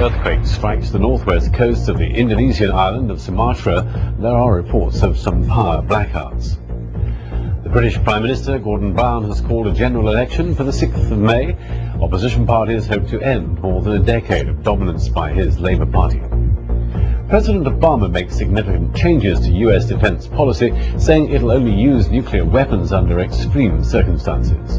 earthquake strikes the northwest coast of the Indonesian island of Sumatra, there are reports of some power blackouts. The British Prime Minister, Gordon Brown, has called a general election for the 6th of May. Opposition parties hope to end more than a decade of dominance by his Labour Party. President Obama makes significant changes to U.S. defense policy, saying it'll only use nuclear weapons under extreme circumstances.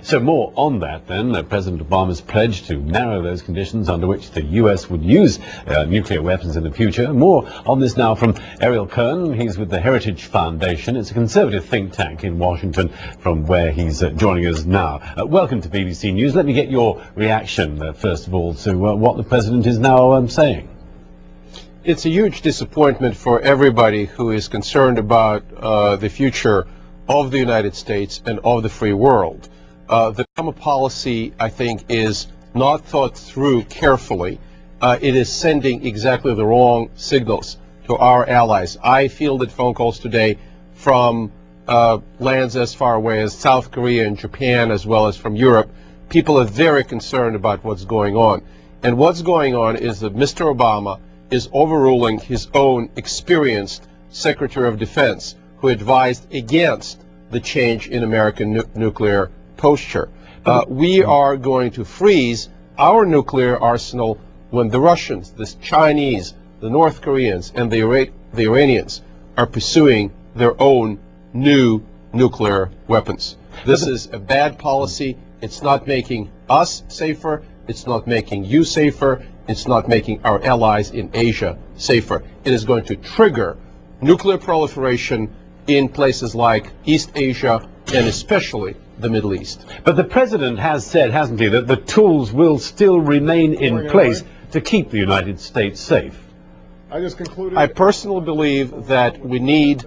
So more on that then, President Obama's pledge to narrow those conditions under which the U.S. would use nuclear weapons in the future. More on this now from Ariel Kern. He's with the Heritage Foundation. It's a conservative think tank in Washington, from where he's joining us now. Welcome to BBC News. Let me get your reaction, first of all, to what the President is now saying. It's a huge disappointment for everybody who is concerned about the future of the United States and of the free world. The Obama policy, I think, is not thought through carefully. It is sending exactly the wrong signals to our allies. I fielded phone calls today from lands as far away as South Korea and Japan, as well as from Europe. People are very concerned about what's going on. And what's going on is that Mr. Obama is overruling his own experienced Secretary of Defense, who advised against the change in American nuclear posture. We are going to freeze our nuclear arsenal when the Russians, the Chinese, the North Koreans, and the Iranians are pursuing their own new nuclear weapons. This is a bad policy. It's not making us safer. It's not making you safer. It's not making our allies in Asia safer. It is going to trigger nuclear proliferation in places like East Asia and especially the Middle East. But the President has said, hasn't he, that the tools will still remain in place to keep the United States safe. I personally believe that we need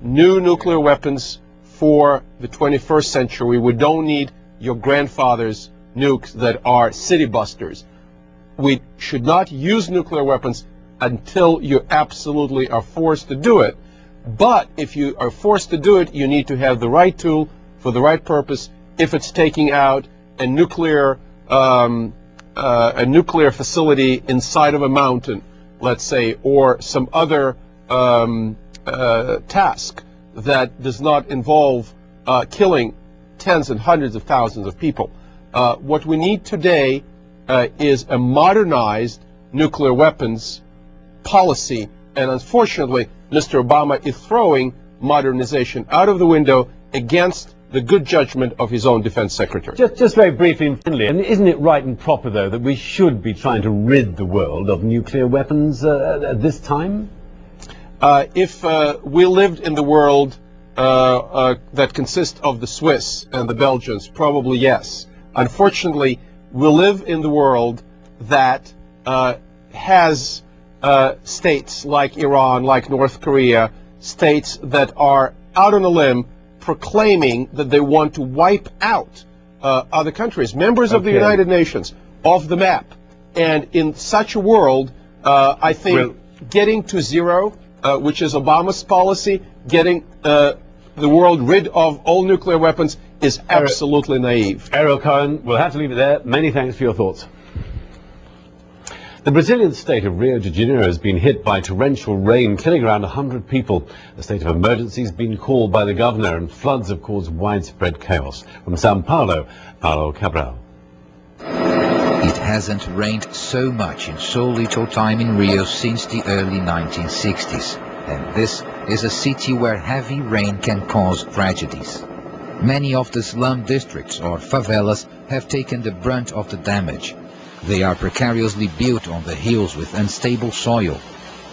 new nuclear weapons for the 21st century. We don't need your grandfather's nukes that are city busters. We should not use nuclear weapons until you absolutely are forced to do it. But if you are forced to do it, you need to have the right tool for the right purpose. If it's taking out a nuclear facility inside of a mountain, let's say, or some other task that does not involve killing tens and hundreds of thousands of people. What we need today is a modernized nuclear weapons policy, and unfortunately, Mr. Obama is throwing modernization out of the window against the good judgment of his own defense secretary. Just very briefly and friendly, and isn't it right and proper, though, that we should be trying to rid the world of nuclear weapons at this time? If we lived in the world that consists of the Swiss and the Belgians, probably yes. Unfortunately, we live in the world that has states like Iran, like North Korea, states that are out on a limb proclaiming that they want to wipe out other countries, members of the United Nations, off the map. And in such a world, I think getting to zero, which is Obama's policy, getting the world rid of all nuclear weapons, is absolutely naive. Ariel Cohen, we'll have to leave it there. Many thanks for your thoughts. The Brazilian state of Rio de Janeiro has been hit by torrential rain, killing around 100 people. A state of emergency has been called by the governor, and floods have caused widespread chaos. From Sao Paulo, Paulo Cabral. It hasn't rained so much in so little time in Rio since the early 1960s. And this is a city where heavy rain can cause tragedies. Many of the slum districts or favelas have taken the brunt of the damage. They are precariously built on the hills with unstable soil.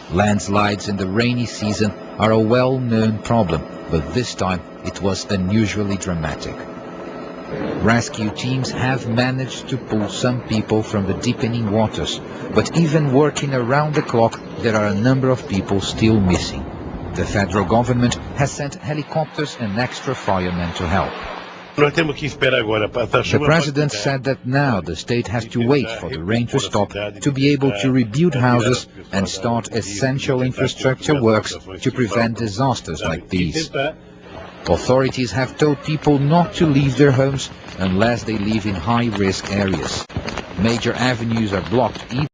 Landslides in the rainy season are a well-known problem, but this time it was unusually dramatic. Rescue teams have managed to pull some people from the deepening waters, but even working around the clock, there are a number of people still missing. The federal government has sent helicopters and extra firemen to help. The president said that now the state has to wait for the rain to stop to be able to rebuild houses and start essential infrastructure works to prevent disasters like these. Authorities have told people not to leave their homes unless they live in high-risk areas. Major avenues are blocked even